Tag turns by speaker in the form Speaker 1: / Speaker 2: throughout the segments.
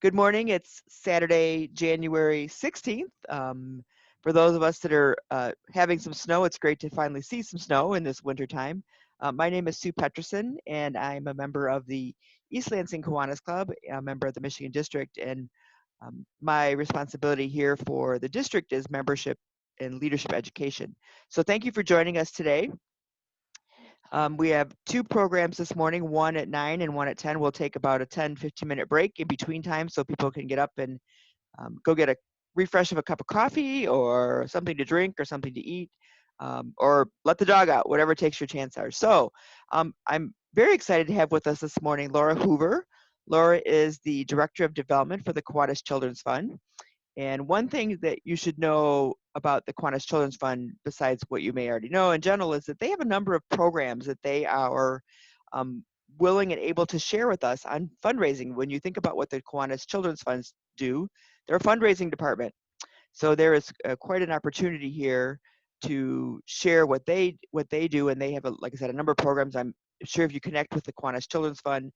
Speaker 1: Good morning. It's Saturday, January 16th. For those of us that are having some snow, it's great to finally see some snow in this wintertime. My name is Sue Peterson, and I'm a member of the East Lansing Kiwanis Club, a member of the Michigan District, and my responsibility here for the district is membership and leadership education. So thank you for joining us today. We have two programs this morning, one at 9 and one at 10. We'll take about a 10-15 minute break in between time so people can get up and go get a refresh of a cup of coffee or something to drink or something to eat, or let the dog out, whatever takes your chance are. So I'm very excited to have with us this morning Lora Hoover. Lora is the Director of Development for the Kiwanis Children's Fund. And one thing that you should know about the Kiwanis Children's Fund, besides what you may already know in general, is that they have a number of programs that they are willing and able to share with us on fundraising. When you think about what the Kiwanis Children's Funds do, they're a fundraising department. So there is quite an opportunity here to share what they do, and they have, like I said, a number of programs. I'm sure if you connect with the Kiwanis Children's Fund,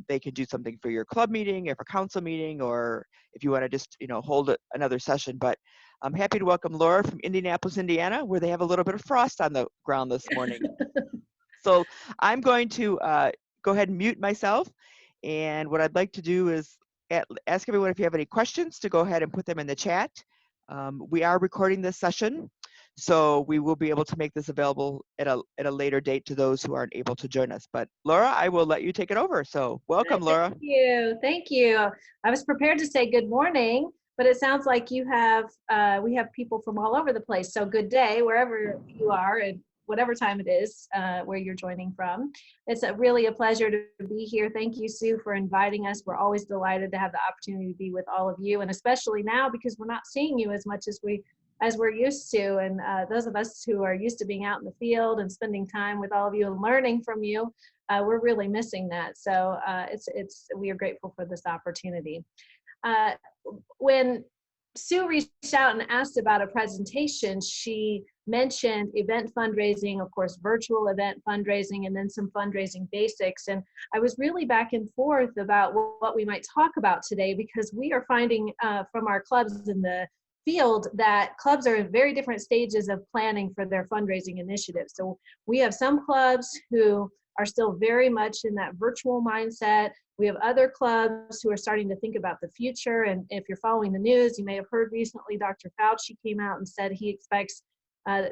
Speaker 1: they can do something for your club meeting, or for council meeting, or if you want to just hold another session. But I'm happy to welcome Lora from Indianapolis, Indiana, where they have a little bit of frost on the ground this morning. So I'm going to go ahead and mute myself, and what I'd like to do is ask everyone if you have any questions to go ahead and put them in the chat. We are recording this session, so we will be able to make this available at a later date to those who aren't able to join us. But Lora, I will let you take it over. So welcome, Lora.
Speaker 2: Thank you. Thank you. I was prepared to say good morning, but it sounds like you have, we have people from all over the place. So good day, wherever you are and whatever time it is where you're joining from. It's really a pleasure to be here. Thank you, Sue, for inviting us. We're always delighted to have the opportunity to be with all of you, and especially now because we're not seeing you as much as we're used to. And those of us who are used to being out in the field and spending time with all of you and learning from you, we're really missing that. So we are grateful for this opportunity. When Sue reached out and asked about a presentation, she mentioned event fundraising, of course, virtual event fundraising, and then some fundraising basics. And I was really back and forth about what we might talk about today, because we are finding from our clubs in the field that clubs are in very different stages of planning for their fundraising initiatives. So we have some clubs who are still very much in that virtual mindset. We have other clubs who are starting to think about the future. And if you're following the news, you may have heard recently Dr. Fauci came out and said he expects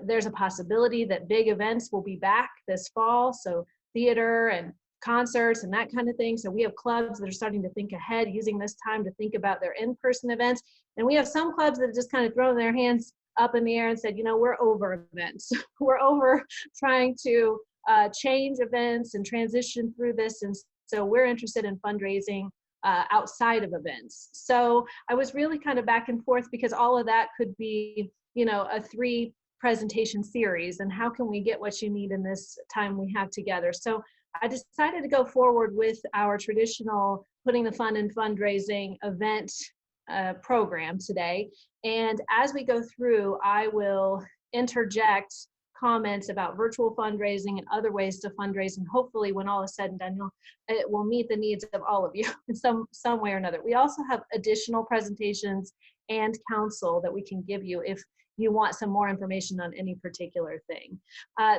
Speaker 2: there's a possibility that big events will be back this fall. So theater and concerts and that kind of thing. So we have clubs that are starting to think ahead, using this time to think about their in-person events. And we have some clubs that have just kind of thrown their hands up in the air and said, we're over events. We're over trying to change events and transition through this. And so we're interested in fundraising outside of events. So I was really kind of back and forth, because all of that could be, a 3 presentation series, and how can we get what you need in this time we have together. So I decided to go forward with our traditional Putting the Fun in Fundraising event program today. And as we go through, I will interject comments about virtual fundraising and other ways to fundraise, and hopefully when all is said and done, it will meet the needs of all of you in some way or another. We also have additional presentations and counsel that we can give you if you want some more information on any particular thing.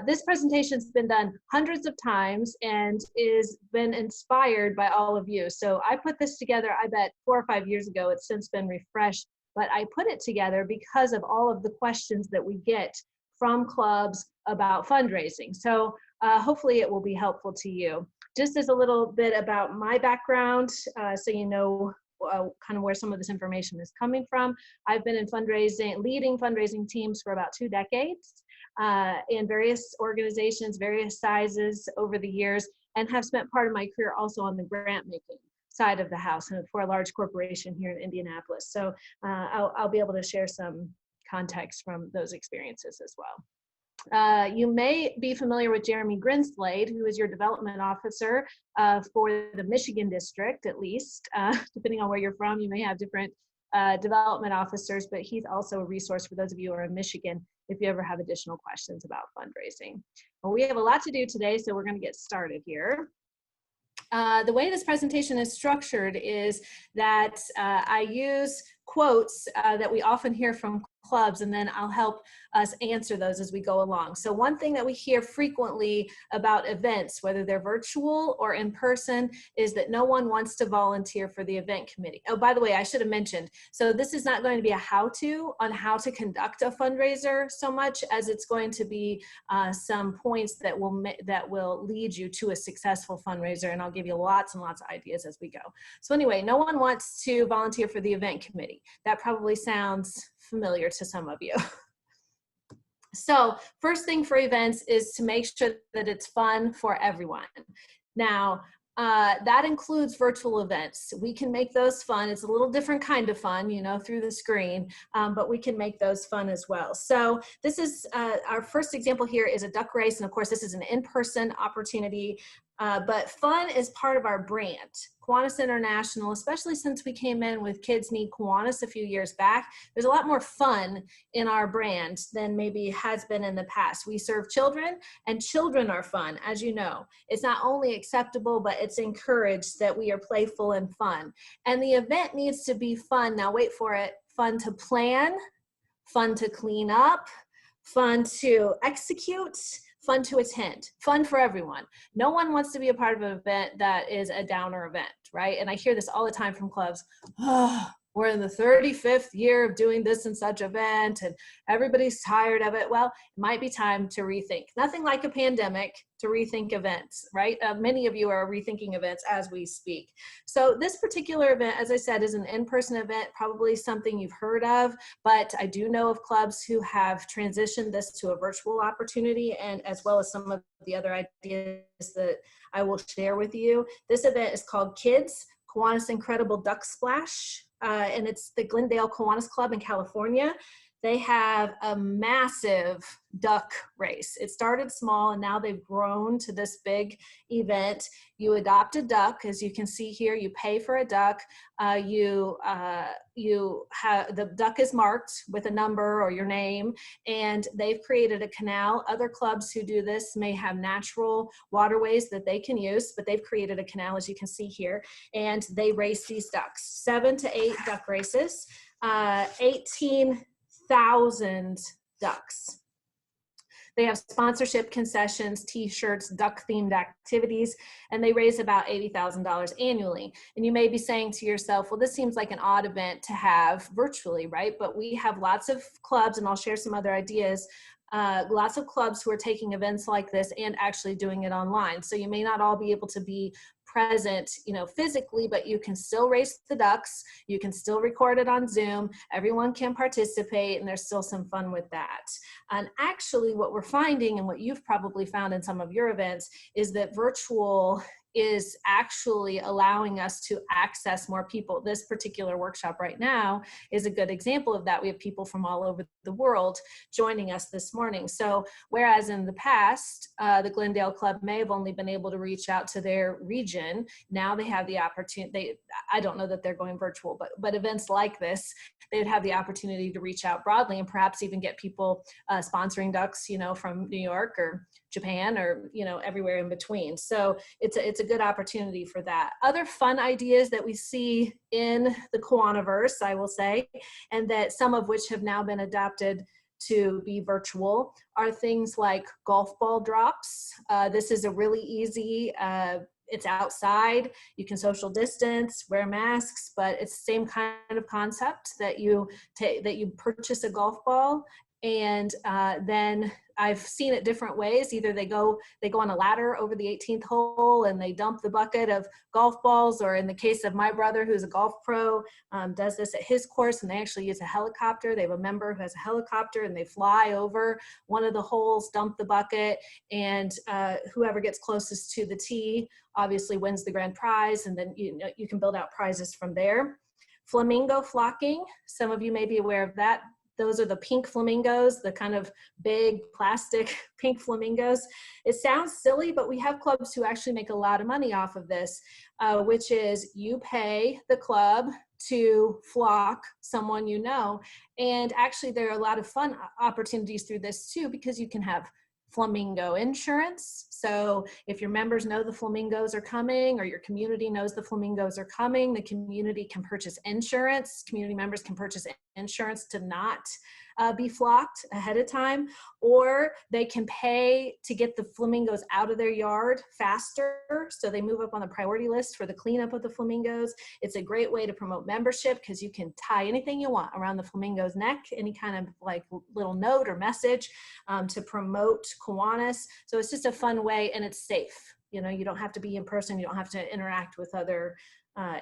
Speaker 2: This presentation's been done hundreds of times and is been inspired by all of you. So I put this together, I bet 4 or 5 years ago. It's since been refreshed, but I put it together because of all of the questions that we get from clubs about fundraising. So hopefully it will be helpful to you. Just as a little bit about my background, so you know kind of where some of this information is coming from. I've been in fundraising, leading fundraising teams for about 2 decades in various organizations, various sizes over the years, and have spent part of my career also on the grant making side of the house and for a large corporation here in Indianapolis. So I'll be able to share some context from those experiences as well. You may be familiar with Jeremy Grinslade, who is your development officer for the Michigan district, at least. Depending on where you're from, you may have different development officers, but he's also a resource for those of you who are in Michigan if you ever have additional questions about fundraising. Well, we have a lot to do today, so we're going to get started here. The way this presentation is structured is that I use quotes that we often hear from clubs, and then I'll help us answer those as we go along. So one thing that we hear frequently about events, whether they're virtual or in person, is that no one wants to volunteer for the event committee. Oh, by the way, I should have mentioned, so this is not going to be a how-to on how to conduct a fundraiser so much as it's going to be some points that will lead you to a successful fundraiser, and I'll give you lots and lots of ideas as we go. So anyway, no one wants to volunteer for the event committee. That probably sounds familiar to some of you. So first thing for events is to make sure that it's fun for everyone. Now, that includes virtual events. We can make those fun. It's a little different kind of fun, you know, through the screen, but we can make those fun as well. So this is our first example here is a duck race. And of course, this is an in-person opportunity, but fun is part of our brand. Kiwanis International, especially since we came in with Kids Need Kiwanis a few years back, there's a lot more fun in our brand than maybe has been in the past. We serve children, and children are fun, as you know. It's not only acceptable, but it's encouraged that we are playful and fun. And the event needs to be fun. Now wait for it. Fun to plan, fun to clean up, fun to execute, fun to attend, fun for everyone. No one wants to be a part of an event that is a downer event, right? And I hear this all the time from clubs. Oh, we're in the 35th year of doing this and such event and everybody's tired of it. Well, it might be time to rethink. Nothing like a pandemic to rethink events, right? Many of you are rethinking events as we speak. So this particular event, as I said, is an in-person event, probably something you've heard of, but I do know of clubs who have transitioned this to a virtual opportunity, and as well as some of the other ideas that I will share with you. This event is called Kids Kiwanis Incredible Duck Splash, and it's the Glendale Kiwanis Club in California. They have a massive duck race. It started small and now they've grown to this big event. You adopt a duck, as you can see here. You pay for a duck. The duck is marked with a number or your name, and they've created a canal. Other clubs who do this may have natural waterways that they can use, but they've created a canal, as you can see here, and they race these ducks. 7 to 8 duck races, 18,000 ducks. They have sponsorship, concessions, t-shirts, duck-themed activities, and they raise about $80,000 annually. And you may be saying to yourself, well, this seems like an odd event to have virtually, right? But we have lots of clubs, and I'll share some other ideas, lots of clubs who are taking events like this and actually doing it online. So you may not all be able to be present, you know, physically, but you can still race the ducks. You can still record it on Zoom. Everyone can participate, and there's still some fun with that. And actually what we're finding, and what you've probably found in some of your events, is that virtual is actually allowing us to access more people. This particular workshop right now is a good example of that. We have people from all over the world joining us this morning. So whereas in the past, the Glendale Club may have only been able to reach out to their region, now they have the opportunity. I don't know that they're going virtual, but events like this, they'd have the opportunity to reach out broadly and perhaps even get people sponsoring ducks, you know, from New York or Japan or, you know, everywhere in between. So it's a good opportunity for that. Other fun ideas that we see in the Kiwaniverse, I will say, and that some of which have now been adopted to be virtual, are things like golf ball drops. This is a really easy, it's outside, you can social distance, wear masks, but it's the same kind of concept that you purchase a golf ball, and then I've seen it different ways. Either they go on a ladder over the 18th hole and they dump the bucket of golf balls, or in the case of my brother, who's a golf pro, does this at his course, and they actually use a helicopter. They have a member who has a helicopter, and they fly over one of the holes, dump the bucket, and whoever gets closest to the tee obviously wins the grand prize, and then you can build out prizes from there. Flamingo flocking, some of you may be aware of that. Those are the pink flamingos, the kind of big plastic pink flamingos. It sounds silly, but we have clubs who actually make a lot of money off of this, which is you pay the club to flock someone you know. And actually there are a lot of fun opportunities through this too, because you can have flamingo insurance. So if your members know the flamingos are coming, or your community knows the flamingos are coming, the community can purchase insurance. Community members can purchase insurance to not be flocked ahead of time, or they can pay to get the flamingos out of their yard faster, so they move up on the priority list for the cleanup of the flamingos. It's a great way to promote membership because you can tie anything you want around the flamingo's neck, any kind of like little note or message to promote Kiwanis. So it's just a fun way, and it's safe. You know, you don't have to be in person, you don't have to interact with other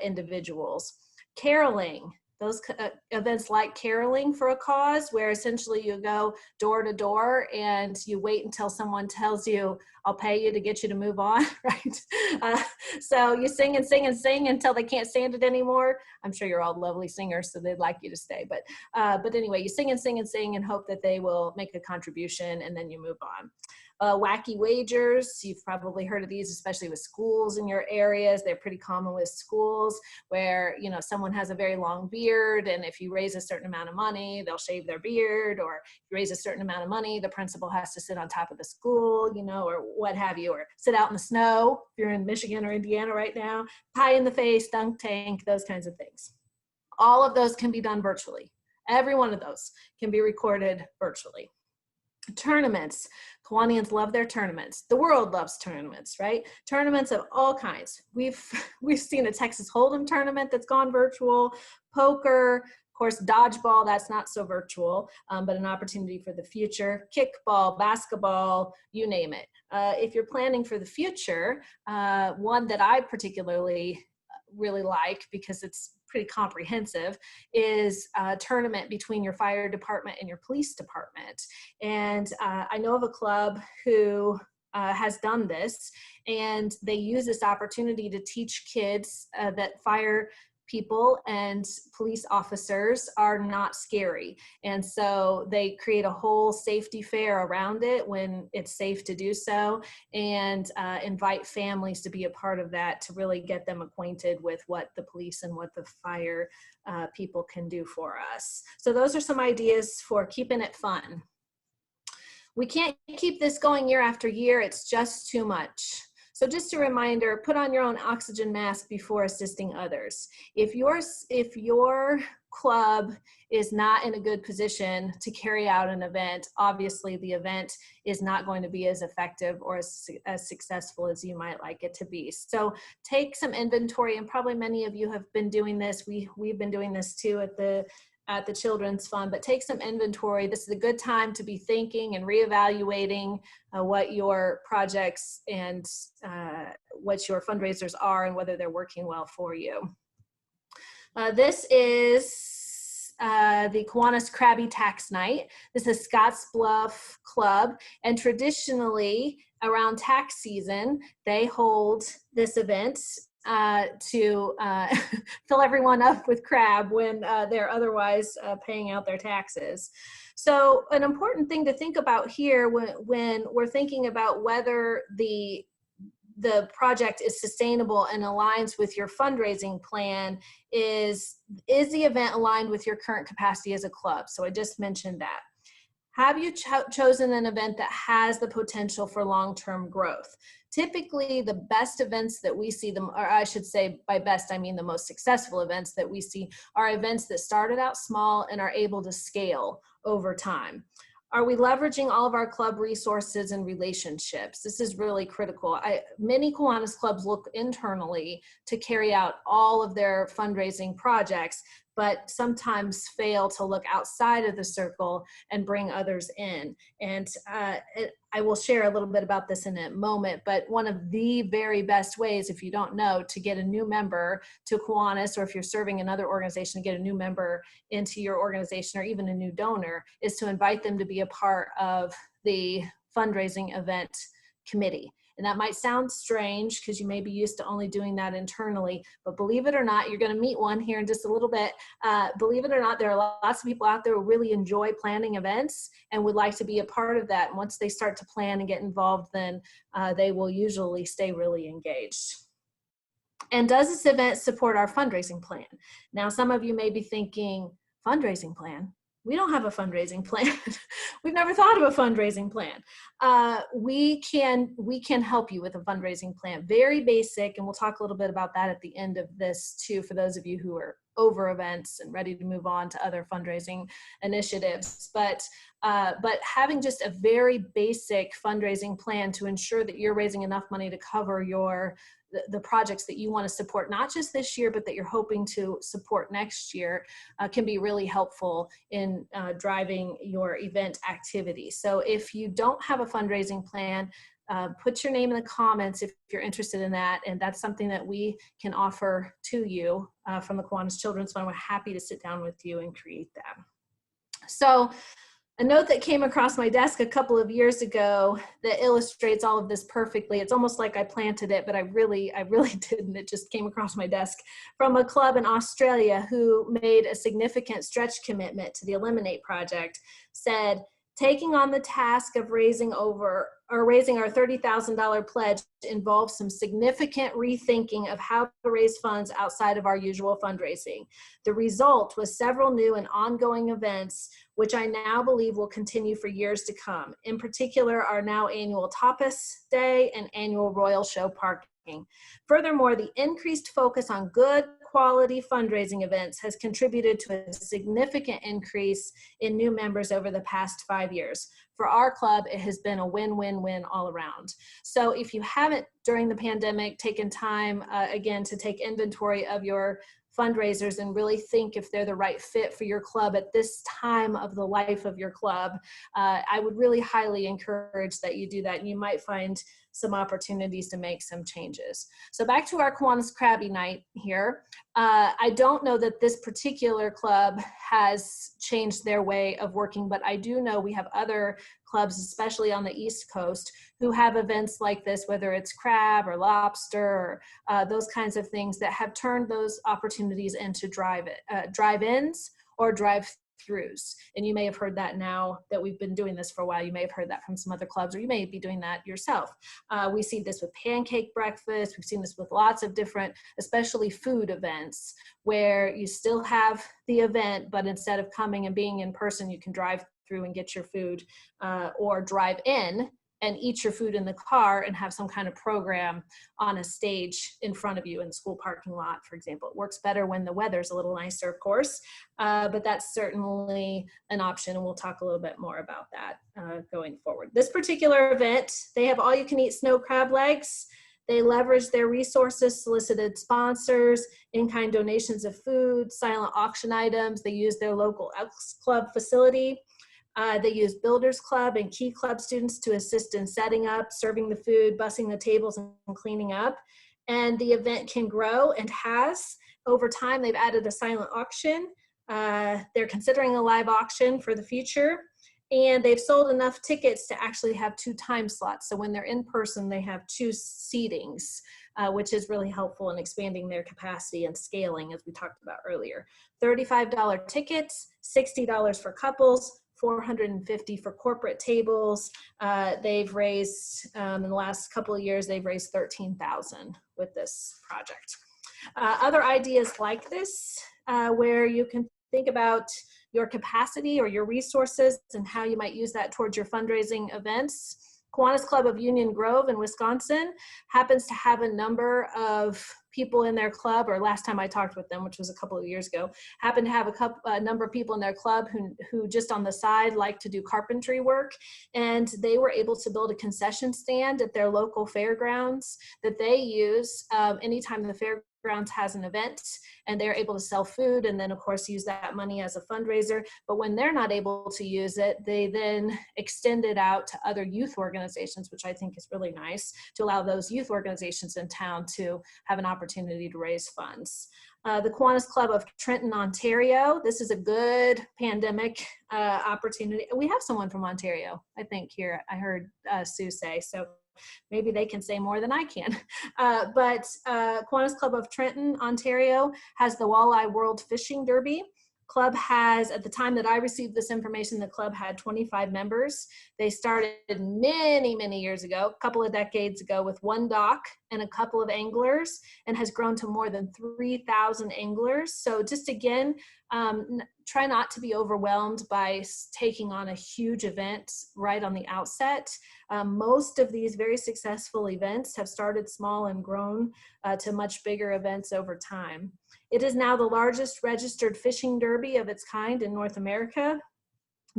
Speaker 2: individuals. Caroling. Those events like caroling for a cause, where essentially you go door to door and you wait until someone tells you, I'll pay you to get you to move on, right? So you sing and sing and sing until they can't stand it anymore. I'm sure you're all lovely singers, so they'd like you to stay. But anyway, you sing and sing and sing and hope that they will make a contribution, and then you move on. Wacky wagers, you've probably heard of these, especially with schools in your areas. They're pretty common with schools where, you know, someone has a very long beard, and if you raise a certain amount of money, they'll shave their beard, or if you raise a certain amount of money, the principal has to sit on top of the school, you know, or what have you, or sit out in the snow if you're in Michigan or Indiana right now, pie in the face, dunk tank, those kinds of things. All of those can be done virtually. Every one of those can be recorded virtually. Tournaments. Kiwanians love their tournaments. The world loves tournaments, right? Tournaments of all kinds. We've seen a Texas Hold'em tournament that's gone virtual, poker, of course, dodgeball, that's not so virtual, but an opportunity for the future, kickball, basketball, you name it. If you're planning for the future, one that I particularly really like, because it's pretty comprehensive, is a tournament between your fire department and your police department. And I know of a club who has done this, and they use this opportunity to teach kids that fire people and police officers are not scary. And so they create a whole safety fair around it when it's safe to do so, and invite families to be a part of that, to really get them acquainted with what the police and what the fire people can do for us. So those are some ideas for keeping it fun. We can't keep this going year after year. It's just too much. So just a reminder, put on your own oxygen mask before assisting others. If your club is not in a good position to carry out an event, obviously the event is not going to be as effective or as successful as you might like it to be. So take some inventory, and probably many of you have been doing this. We've been doing this too at the Children's Fund, but take some inventory. This is a good time to be thinking and reevaluating what your projects and what your fundraisers are, and whether they're working well for you. This is the Kiwanis Krabby Tax Night. This is Scotts Bluff Club, and traditionally around tax season, they hold this event to fill everyone up with crab when they're otherwise paying out their taxes. So an important thing to think about here when we're thinking about whether the project is sustainable and aligns with your fundraising plan is the event aligned with your current capacity as a club? So I just mentioned that. Have you chosen an event that has the potential for long-term growth? Typically, the best events that we see, or I should say by best, I mean the most successful events that we see, are events that started out small and are able to scale over time. Are we leveraging all of our club resources and relationships? This is really critical. Many Kiwanis clubs look internally to carry out all of their fundraising projects, but sometimes fail to look outside of the circle and bring others in. And I will share a little bit about this in a moment, but one of the very best ways, if you don't know, to get a new member to Kiwanis, or if you're serving another organization, to get a new member into your organization, or even a new donor, is to invite them to be a part of the fundraising event committee. And that might sound strange because you may be used to only doing that internally, but believe it or not, you're going to meet one here in just a little bit. Believe it or not, there are lots of people out there who really enjoy planning events and would like to be a part of that. And once they start to plan and get involved, then they will usually stay really engaged. And does this event support our fundraising plan? Now, some of you may be thinking, fundraising plan? we don't have a fundraising plan. We've never thought of a fundraising plan. We can help you with a fundraising plan. Very basic, and we'll talk a little bit about that at the end of this too, for those of you who are over events and ready to move on to other fundraising initiatives. But having just a very basic fundraising plan to ensure that you're raising enough money to cover the projects that you want to support, not just this year, but that you're hoping to support next year, can be really helpful in driving your event activity. So if you don't have a fundraising plan, put your name in the comments if you're interested in that, and that's something that we can offer to you from the Kiwanis Children's Fund. We're happy to sit down with you and create that. So a note that came across my desk a couple of years ago that illustrates all of this perfectly. It's almost like I planted it, but I really didn't. It just came across my desk from a club in Australia who made a significant stretch commitment to the Eliminate Project. Said, taking on the task of raising our $30,000 pledge involves some significant rethinking of how to raise funds outside of our usual fundraising. The result was several new and ongoing events, which I now believe will continue for years to come. In particular, our now annual Tapas Day and annual Royal Show Parking. Furthermore, the increased focus on good quality fundraising events has contributed to a significant increase in new members over the past 5 years. For our club, it has been a win-win-win all around. So if you haven't, during the pandemic, taken time, again, to take inventory of your fundraisers and really think if they're the right fit for your club at this time of the life of your club, I would really highly encourage that you do that, and you might find some opportunities to make some changes. So back to our Kiwanis Krabby Night here. I don't know that this particular club has changed their way of working, but I do know we have other clubs, especially on the East Coast, who have events like this, whether it's crab or lobster or those kinds of things that have turned those opportunities into drive-ins or drive-throughs. And you may have heard that now that we've been doing this for a while. You may have heard that from some other clubs, or you may be doing that yourself. We see this with pancake breakfast. We've seen this with lots of different, especially food events, where you still have the event, but instead of coming and being in person, you can drive through and get your food, or drive in and eat your food in the car and have some kind of program on a stage in front of you in the school parking lot, for example. It works better when the weather's a little nicer, of course, but that's certainly an option, and we'll talk a little bit more about that going forward. This particular event, they have all-you-can-eat snow crab legs. They leverage their resources, solicited sponsors, in-kind donations of food, silent auction items. They use their local Elks Club facility. They use Builders Club and Key Club students to assist in setting up, serving the food, bussing the tables, and cleaning up. And the event can grow, and has. Over time, they've added a silent auction. They're considering a live auction for the future. And they've sold enough tickets to actually have 2 time slots. So when they're in person, they have 2 seatings, which is really helpful in expanding their capacity and scaling, as we talked about earlier. $35 tickets, $60 for couples, $450 for corporate tables. They've raised, in the last couple of years, they've raised $13,000 with this project. Other ideas like this, where you can think about your capacity or your resources and how you might use that towards your fundraising events. Kiwanis Club of Union Grove in Wisconsin happens to have a number of people in their club, or last time I talked with them, which was a couple of years ago, happened to have a number of people in their club who just on the side like to do carpentry work. And they were able to build a concession stand at their local fairgrounds that they use anytime the fairgrounds has an event, and they're able to sell food and then of course use that money as a fundraiser. But when they're not able to use it, they then extend it out to other youth organizations, which I think is really nice, to allow those youth organizations in town to have an opportunity to raise funds. The Kiwanis Club of Trenton, Ontario. This is a good pandemic opportunity. We have someone from Ontario, I think, here. I heard Sue say, so maybe they can say more than I can. But Kiwanis Club of Trenton, Ontario has the Walleye World Fishing Derby. Club has, at the time that I received this information, the club had 25 members. They started many, many years ago, a couple of decades ago, with one dock and a couple of anglers, and has grown to more than 3,000 anglers. So just again, try not to be overwhelmed by taking on a huge event right on the outset. Most of these very successful events have started small and grown to much bigger events over time. It is now the largest registered fishing derby of its kind in North America.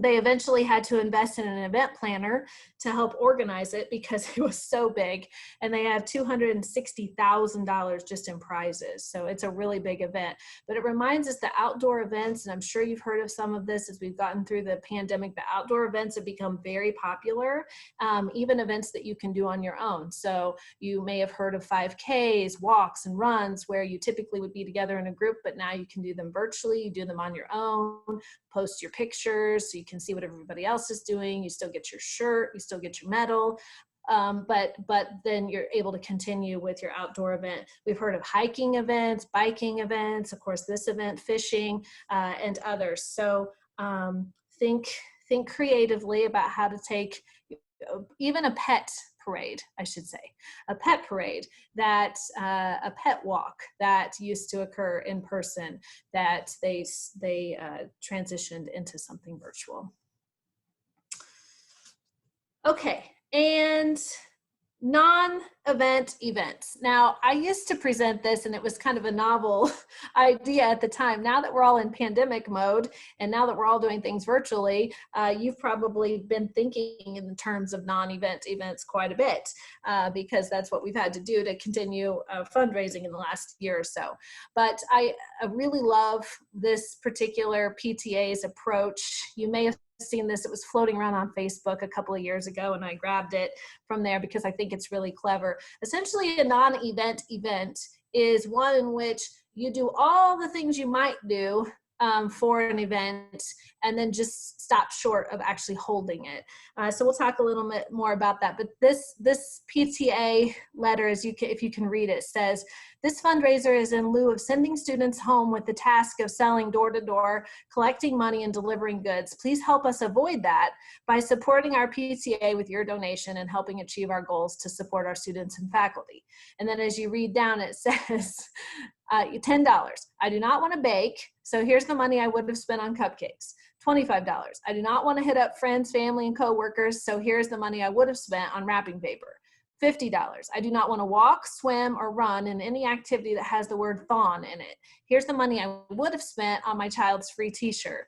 Speaker 2: They eventually had to invest in an event planner to help organize it because it was so big, and they have $260,000 just in prizes. So it's a really big event, but it reminds us that outdoor events, and I'm sure you've heard of some of this as we've gotten through the pandemic, the outdoor events have become very popular, even events that you can do on your own. So you may have heard of 5Ks, walks and runs, where you typically would be together in a group, but now you can do them virtually, you do them on your own, post your pictures so you can see what everybody else is doing. You still get your shirt, you still get your medal, but then you're able to continue with your outdoor event. We've heard of hiking events, biking events, of course, this event, fishing, and others. So think creatively about how to take even a pet parade, I should say, a pet parade, that a pet walk that used to occur in person, that they transitioned into something virtual. Okay, and non-event events. Now, I used to present this and it was kind of a novel idea at the time. Now that we're all in pandemic mode and now that we're all doing things virtually, you've probably been thinking in terms of non-event events quite a bit because that's what we've had to do to continue fundraising in the last year or so. But I really love this particular PTA's approach. You may have seen this, it was floating around on Facebook a couple of years ago and I grabbed it from there because I think it's really clever. Essentially, a non-event event is one in which you do all the things you might do for an event and then just stop short of actually holding it. So we'll talk a little bit more about that. But this PTA letter, if you can read it, says, this fundraiser is in lieu of sending students home with the task of selling door to door, collecting money and delivering goods. Please help us avoid that by supporting our PTA with your donation and helping achieve our goals to support our students and faculty. And then as you read down, it says, $10. I do not want to bake, so here's the money I would have spent on cupcakes. $25. I do not want to hit up friends, family, and coworkers, so here's the money I would have spent on wrapping paper. $50. I do not want to walk, swim, or run in any activity that has the word fawn in it. Here's the money I would have spent on my child's free t-shirt.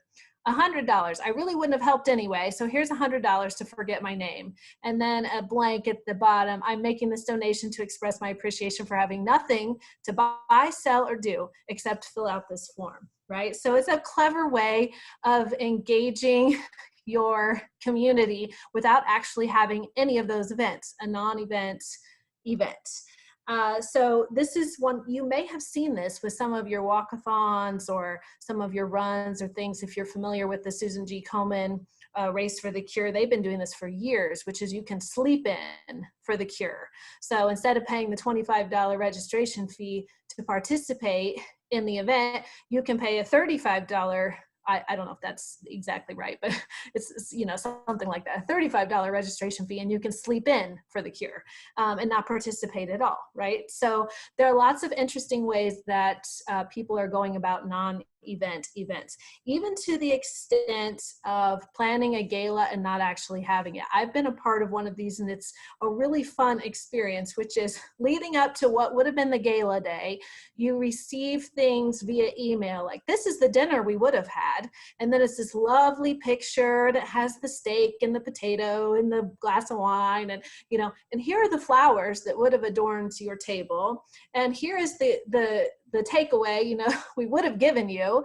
Speaker 2: $100. I really wouldn't have helped anyway, so here's $100 to forget my name. And then a blank at the bottom. I'm making this donation to express my appreciation for having nothing to buy, sell, or do except fill out this form, right? So it's a clever way of engaging your community without actually having any of those events, a non-event event. So this is one, you may have seen this with some of your walkathons or some of your runs or things. If you're familiar with the Susan G. Komen Race for the Cure, they've been doing this for years, which is you can sleep in for the cure. So instead of paying the $25 registration fee to participate in the event, you can pay a $35, I don't know if that's exactly right, but it's you know, something like that, a $35 registration fee, and you can sleep in for the cure and not participate at all, right? So there are lots of interesting ways that people are going about non-event events, even to the extent of planning a gala and not actually having it. I've been a part of one of these, and it's a really fun experience, which is leading up to what would have been the gala day. You receive things via email, like, this is the dinner we would have had. And then it's this lovely picture that has the steak and the potato and the glass of wine, and, you know, and here are the flowers that would have adorned your table. And here is the takeaway, you know, we would have given you,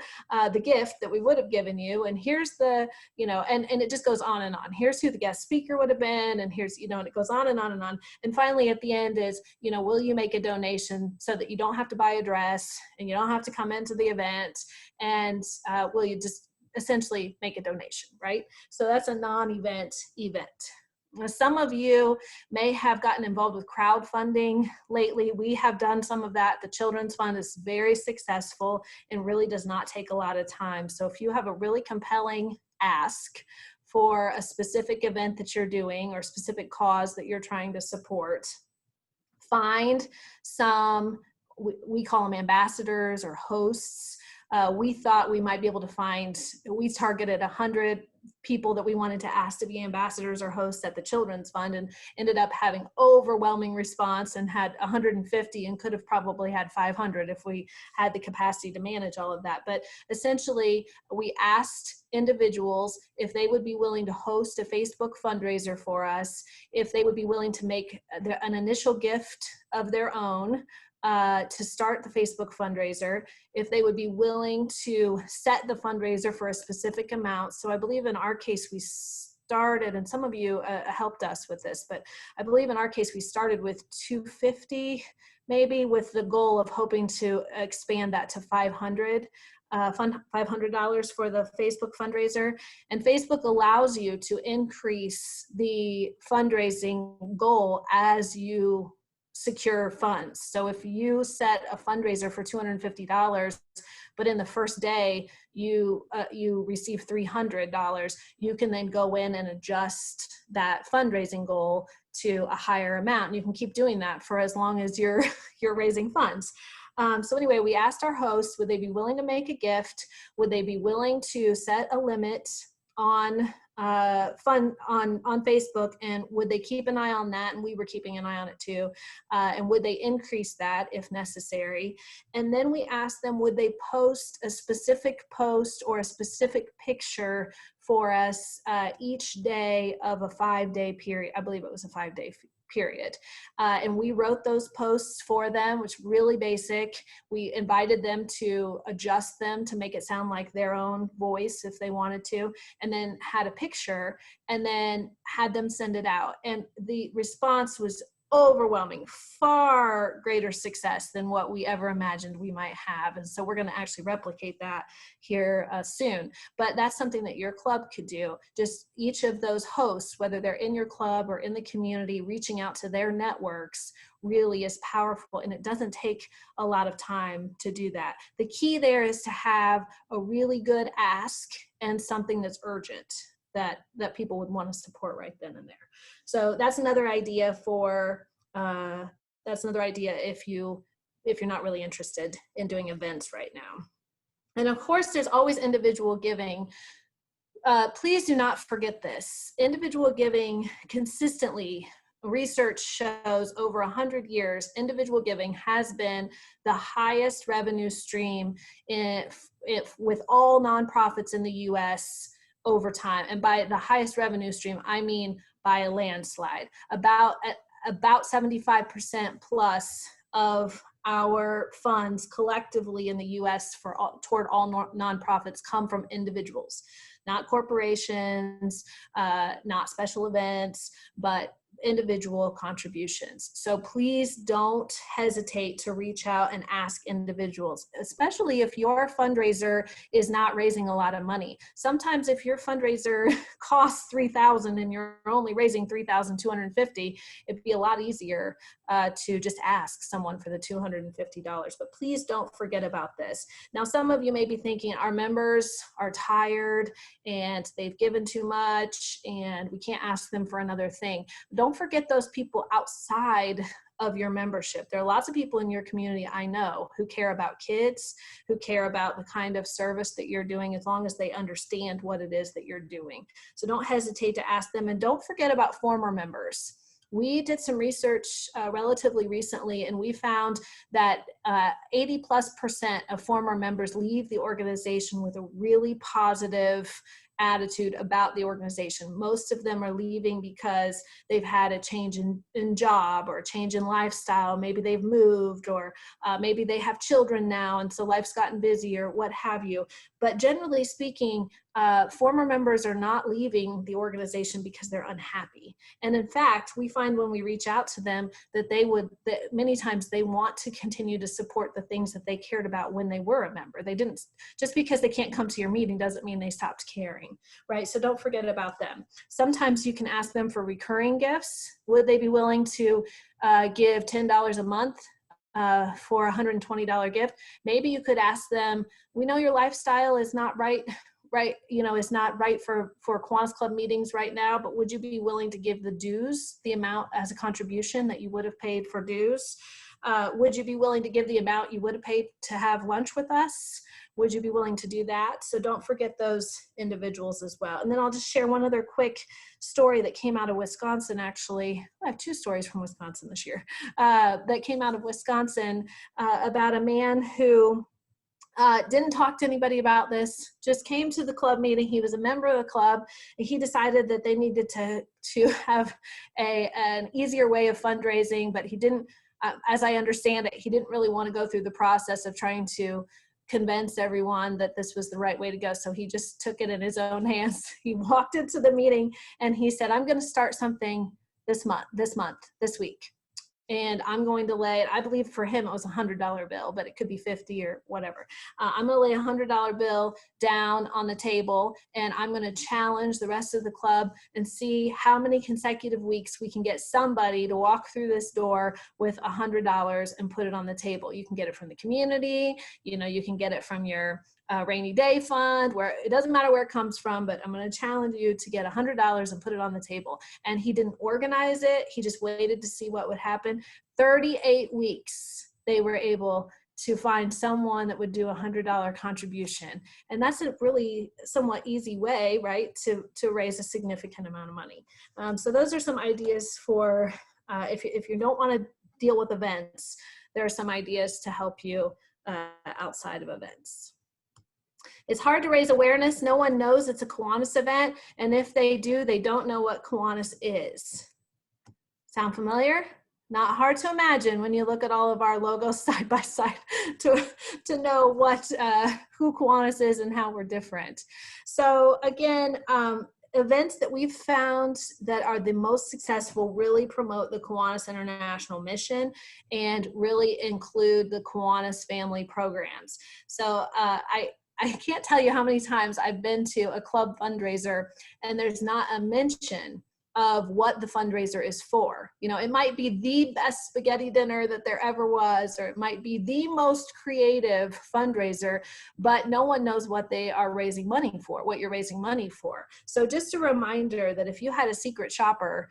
Speaker 2: the gift that we would have given you. And here's the, you know, and it just goes on and on. Here's who the guest speaker would have been. And here's, you know, and it goes on and on and on. And finally at the end is, you know, will you make a donation so that you don't have to buy a dress and you don't have to come into the event, and will you just essentially make a donation, right? So that's a non-event event. Some of you may have gotten involved with crowdfunding lately. We have done some of that. The Children's Fund is very successful and really does not take a lot of time. So if you have a really compelling ask for a specific event that you're doing or specific cause that you're trying to support, find some, we call them ambassadors or hosts. We thought we might be able to find, we targeted 100 people that we wanted to ask to be ambassadors or hosts at the Children's Fund, and ended up having overwhelming response and had 150 and could have probably had 500 if we had the capacity to manage all of that. But essentially, we asked individuals if they would be willing to host a Facebook fundraiser for us, if they would be willing to make an initial gift of their own to start the Facebook fundraiser, if they would be willing to set the fundraiser for a specific amount. So I believe in our case, we started, and some of you helped us with this, but I believe in our case, we started with 250, maybe, with the goal of hoping to expand that to 500. $500 for the Facebook fundraiser. And Facebook allows you to increase the fundraising goal as you secure funds. So if you set a fundraiser for $250, but in the first day you receive $300, you can then go in and adjust that fundraising goal to a higher amount. And you can keep doing that for as long as you're raising funds. So anyway, we asked our hosts, would they be willing to make a gift? Would they be willing to set a limit on on Facebook, and would they keep an eye on that? And we were keeping an eye on it too. And would they increase that if necessary? And then we asked them, would they post a specific post or a specific picture for us each day of a 5-day period? I believe it was a 5-day period. And we wrote those posts for them, which really basic. We invited them to adjust them to make it sound like their own voice if they wanted to, and then had a picture and then had them send it out. And the response was overwhelming, far greater success than what we ever imagined we might have. And so we're going to actually replicate that here soon. But that's something that your club could do. Just each of those hosts, whether they're in your club or in the community, reaching out to their networks really is powerful. And it doesn't take a lot of time to do that. The key there is to have a really good ask and something that's urgent that people would want to support right then and there. So that's another idea for, if you're not really interested in doing events right now. And of course, there's always individual giving. Please do not forget this. Individual giving consistently, research shows over 100 years, individual giving has been the highest revenue stream with all nonprofits in the US over time. And by the highest revenue stream, I mean by a landslide. About 75% plus of our funds collectively in the US toward all nonprofits come from individuals, not corporations, not special events, but individual contributions. So please don't hesitate to reach out and ask individuals, especially if your fundraiser is not raising a lot of money. Sometimes if your fundraiser costs $3,000 and you're only raising $3,250, it'd be a lot easier to just ask someone for the $250. But please don't forget about this. Now, some of you may be thinking our members are tired and they've given too much and we can't ask them for another thing. Don't forget those people outside of your membership. There are lots of people in your community I know who care about kids, who care about the kind of service that you're doing, as long as they understand what it is that you're doing. So don't hesitate to ask them, and don't forget about former members. We did some research relatively recently, and we found that 80+% of former members leave the organization with a really positive attitude about the organization. Most of them are leaving because they've had a change in job or a change in lifestyle. Maybe they've moved, or maybe they have children now, and so life's gotten busy, or what have you. But generally speaking, former members are not leaving the organization because they're unhappy. And in fact, we find when we reach out to them that many times they want to continue to support the things that they cared about when they were a member. They didn't, just because they can't come to your meeting doesn't mean they stopped caring. hiring, right? So don't forget about them. Sometimes you can ask them for recurring gifts. Would they be willing to give $10 a month for a $120 gift? Maybe you could ask them, we know your lifestyle is not right, is not right for Kiwanis Club meetings right now, but would you be willing to give the dues, the amount as a contribution that you would have paid for dues? Would you be willing to give the amount you would have paid to have lunch with us? Would you be willing to do that? So don't forget those individuals as well. And then I'll just share one other quick story that came out of Wisconsin, actually. I have 2 stories from Wisconsin this year that came out of Wisconsin about a man who didn't talk to anybody about this, just came to the club meeting. He was a member of the club, and he decided that they needed to have an easier way of fundraising, but he didn't, as I understand it, he didn't really want to go through the process of trying to convince everyone that this was the right way to go. So he just took it in his own hands. He walked into the meeting and he said, I'm going to start something this week. And I'm going to lay, I believe for him it was $100 bill, but it could be 50 or whatever. I'm going to lay $100 bill down on the table, and I'm going to challenge the rest of the club and see how many consecutive weeks we can get somebody to walk through this door with $100 and put it on the table. You can get it from the community, you can get it from your rainy day fund, where it doesn't matter where it comes from, but I'm going to challenge you to get $100 and put it on the table. And he didn't organize it. He just waited to see what would happen. 38 weeks, they were able to find someone that would do $100 contribution. And that's a really somewhat easy way, right, to raise a significant amount of money. So those are some ideas for, if you don't want to deal with events, there are some ideas to help you outside of events. It's hard to raise awareness. No one knows it's a Kiwanis event. And if they do, they don't know what Kiwanis is. Sound familiar? Not hard to imagine when you look at all of our logos side by side to know who Kiwanis is and how we're different. So again, events that we've found that are the most successful really promote the Kiwanis International mission and really include the Kiwanis family programs. So I can't tell you how many times I've been to a club fundraiser and there's not a mention of what the fundraiser is for. It might be the best spaghetti dinner that there ever was, or it might be the most creative fundraiser, but no one knows what they are raising money for, what you're raising money for. So just a reminder that if you had a secret shopper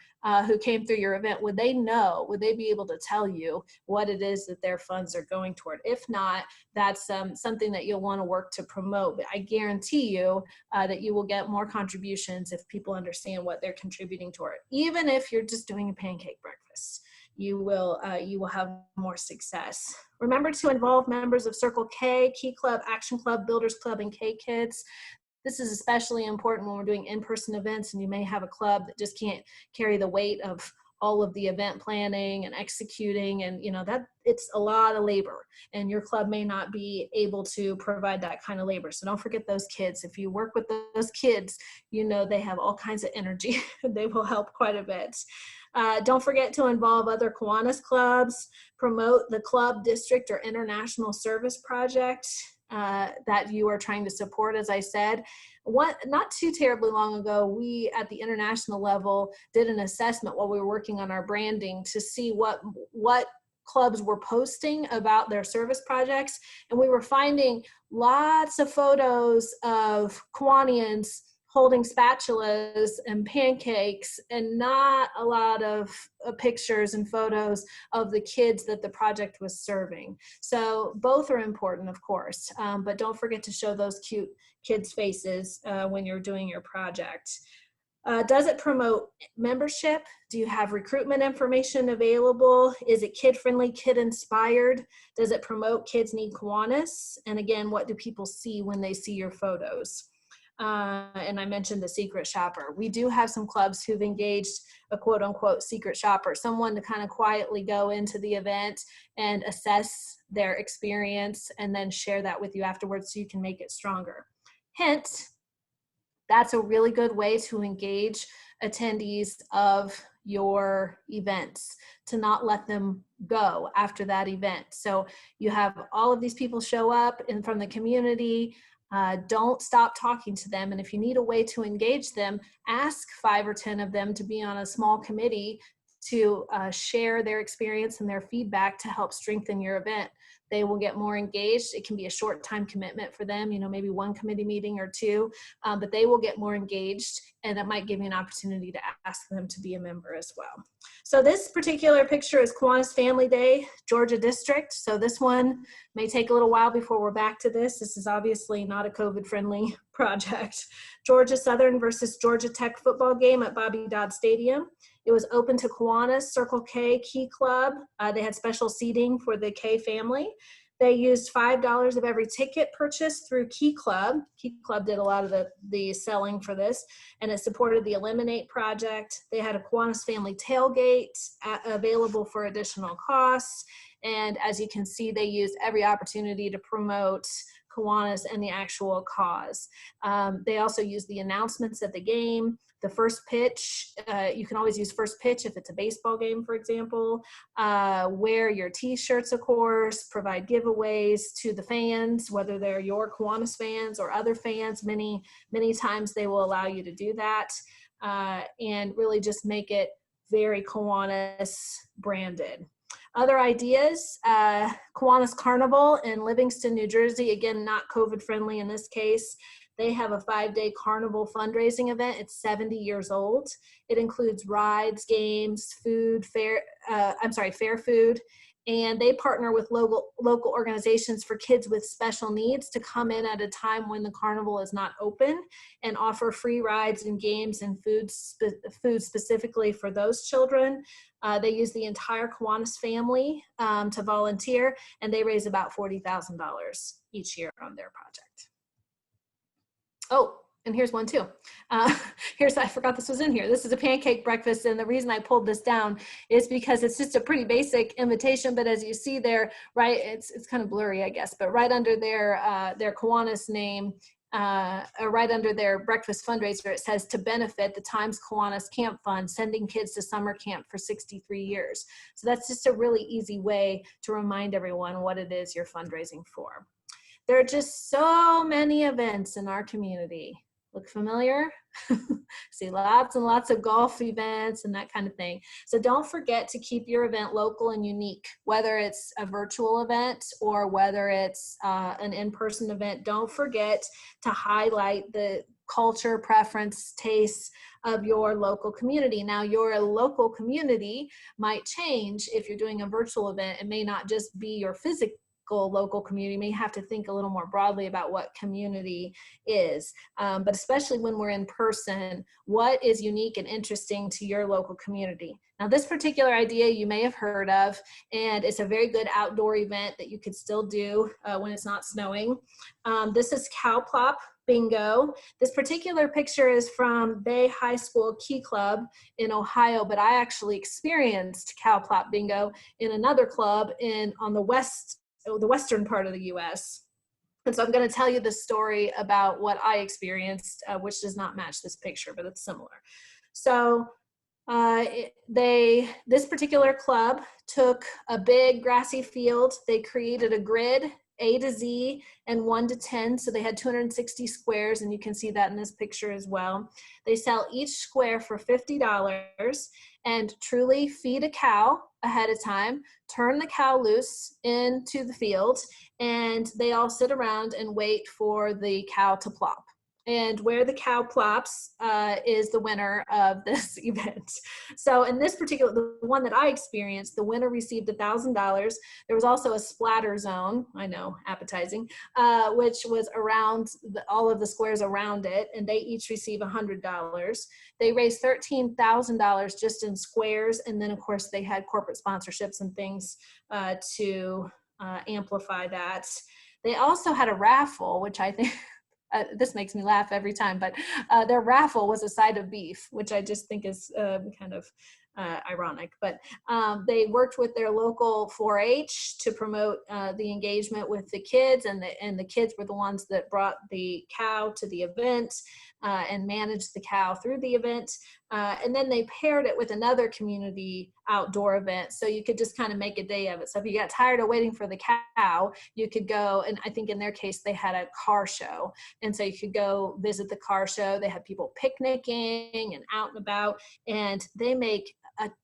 Speaker 2: who came through your event, would they be able to tell you what it is that their funds are going toward? If not, that's something that you'll want to work to promote. But I guarantee you that you will get more contributions if people understand what they're contributing toward. Even if you're just doing a pancake breakfast, you will have more success. Remember to involve members of Circle K, Key Club, Action Club, Builders Club, and K Kids. This is especially important when we're doing in-person events and you may have a club that just can't carry the weight of all of the event planning and executing, and that it's a lot of labor, and your club may not be able to provide that kind of labor. So don't forget those kids. If you work with those kids, they have all kinds of energy. They will help quite a bit. Don't forget to involve other Kiwanis clubs, promote the club, district, or international service project that you are trying to support. As I said, not too terribly long ago, we at the international level did an assessment while we were working on our branding to see what clubs were posting about their service projects, and we were finding lots of photos of Kiwanians holding spatulas and pancakes, and not a lot of pictures and photos of the kids that the project was serving. So both are important, of course, but don't forget to show those cute kids' faces when you're doing your project. Does it promote membership? Do you have recruitment information available? Is it kid-friendly, kid-inspired? Does it promote Kids Need Kiwanis? And again, what do people see when they see your photos? And I mentioned the secret shopper. We do have some clubs who've engaged a quote unquote secret shopper, someone to kind of quietly go into the event and assess their experience and then share that with you afterwards so you can make it stronger. Hint, that's a really good way to engage attendees of your events, to not let them go after that event. So you have all of these people show up from the community. Don't stop talking to them. And if you need a way to engage them, ask 5 or 10 of them to be on a small committee to share their experience and their feedback to help strengthen your event. They will get more engaged. It can be a short time commitment for them, maybe 1 committee meeting or 2, but they will get more engaged, and that might give you an opportunity to ask them to be a member as well. So this particular picture is Kiwanis Family Day, Georgia District. So this one may take a little while before we're back to this. This is obviously not a COVID-friendly project. Georgia Southern versus Georgia Tech football game at Bobby Dodd Stadium. It was open to Kiwanis, Circle K, Key Club. They had special seating for the K family. They used $5 of every ticket purchased through Key Club. Key Club did a lot of the selling for this, and it supported the Eliminate project. They had a Kiwanis family tailgate available for additional costs. And as you can see, they used every opportunity to promote Kiwanis and the actual cause. They also used the announcements at the game. The first pitch, you can always use first pitch if it's a baseball game, for example. Wear your t-shirts, of course, provide giveaways to the fans, whether they're your Kiwanis fans or other fans. Many times they will allow you to do that, and really just make it very Kiwanis branded. Other ideas, Kiwanis Carnival in Livingston, New Jersey, again, not COVID friendly in this case. They have a 5-day carnival fundraising event. It's 70 years old. It includes rides, games, food, fair food, and they partner with local organizations for kids with special needs to come in at a time when the carnival is not open and offer free rides and games and food specifically for those children. They use the entire Kiwanis family to volunteer, and they raise about $40,000 each year on their project. Oh, and here's one too. I forgot this was in here. This is a pancake breakfast, and the reason I pulled this down is because it's just a pretty basic invitation, but as you see there, right, it's kind of blurry, I guess, but right under their Kiwanis name, right under their breakfast fundraiser, it says to benefit the Times Kiwanis Camp Fund, sending kids to summer camp for 63 years. So that's just a really easy way to remind everyone what it is you're fundraising for. There are just so many events in our community. Look familiar? See lots and lots of golf events and that kind of thing. So don't forget to keep your event local and unique, whether it's a virtual event or whether it's an in-person event. Don't forget to highlight the culture, preference, tastes of your local community. Now, your local community might change if you're doing a virtual event. It may not just be your physical local community. You may have to think a little more broadly about what community is, but especially when we're in person, what is unique and interesting to your local community? Now, this particular idea you may have heard of, and it's a very good outdoor event that you could still do when it's not snowing. This is Cow Plop Bingo. This particular picture is from Bay High School Key Club in Ohio, but I actually experienced Cow Plop Bingo in another club on the western part of the US. And so I'm going to tell you the story about what I experienced, which does not match this picture, but it's similar. So this particular club took a big grassy field. They created a grid, A to Z and 1 to 10. So they had 260 squares, and you can see that in this picture as well. They sell each square for $50 and truly feed a cow ahead of time, turn the cow loose into the field, and they all sit around and wait for the cow to plop. And where the cow plops is the winner of this event. So in this particular, the one that I experienced, the winner received $1,000. There was also a splatter zone, I know, appetizing, which was around all of the squares around it, and they each receive $100. They raised $13,000 just in squares, and then of course they had corporate sponsorships and things to amplify that. They also had a raffle, which I think, this makes me laugh every time, but their raffle was a side of beef, which I just think is kind of ironic. But they worked with their local 4-H to promote the engagement with the kids, and the kids were the ones that brought the cow to the event and managed the cow through the event. And then they paired it with another community outdoor event. So you could just kind of make a day of it. So if you got tired of waiting for the cow, you could go, and I think in their case, they had a car show. And so you could go visit the car show. They had people picnicking and out and about, and they make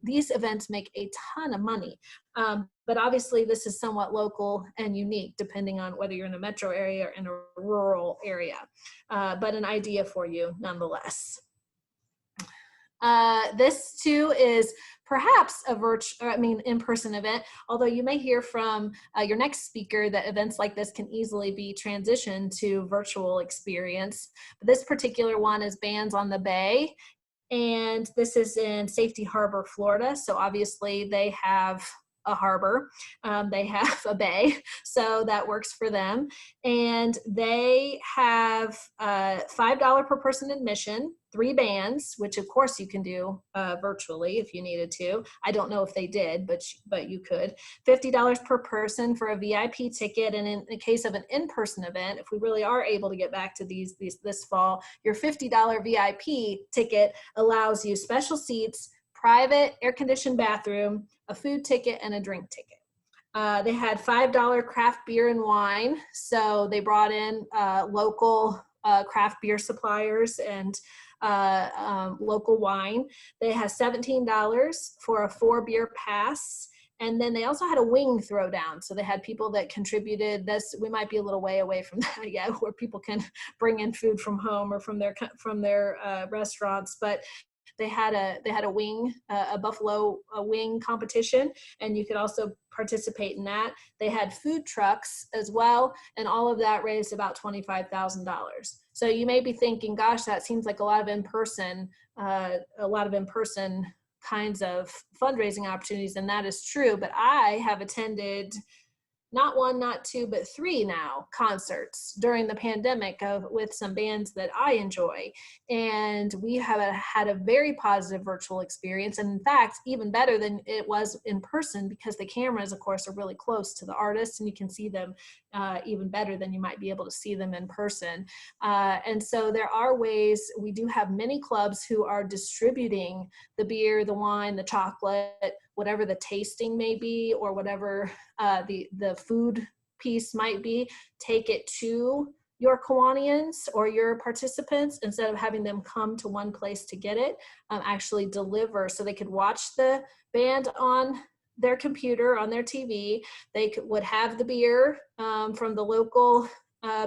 Speaker 2: these events make a ton of money. But obviously this is somewhat local and unique depending on whether you're in a metro area or in a rural area, but an idea for you nonetheless. This too is perhaps a in-person event, although you may hear from your next speaker that events like this can easily be transitioned to virtual experience. But this particular one is Bands on the Bay, and this is in Safety Harbor, Florida. So obviously they have a harbor, they have a bay, so that works for them. And they have $5 per person admission, 3 bands, which of course you can do virtually if you needed to. I don't know if they did, but you could. $50 per person for a VIP ticket. And in the case of an in-person event, if we really are able to get back to these this fall, your $50 VIP ticket allows you special seats, private air-conditioned bathroom, a food ticket, and a drink ticket. They had $5 craft beer and wine. So they brought in local craft beer suppliers and local wine. They had $17 for a 4-beer pass. And then they also had a wing throwdown. So they had people that contributed. This, we might be a little way away from that yet, where people can bring in food from home or from their restaurants. But they had a wing, a buffalo wing competition, and you could also participate in that. They had food trucks as well, and all of that raised about $25,000. So you may be thinking, gosh, that seems like a lot of in-person kinds of fundraising opportunities, and that is true. But I have attended not 1, not 2, but 3 now concerts during the pandemic with some bands that I enjoy. And we have had a very positive virtual experience. And in fact, even better than it was in person, because the cameras, of course, are really close to the artists and you can see them even better than you might be able to see them in person. And so there are ways. We do have many clubs who are distributing the beer, the wine, the chocolate, whatever the tasting may be, or whatever the food piece might be. Take it to your Kiwanians or your participants, instead of having them come to one place to get it, actually deliver, so they could watch the band on their computer, on their TV. They would have the beer from the local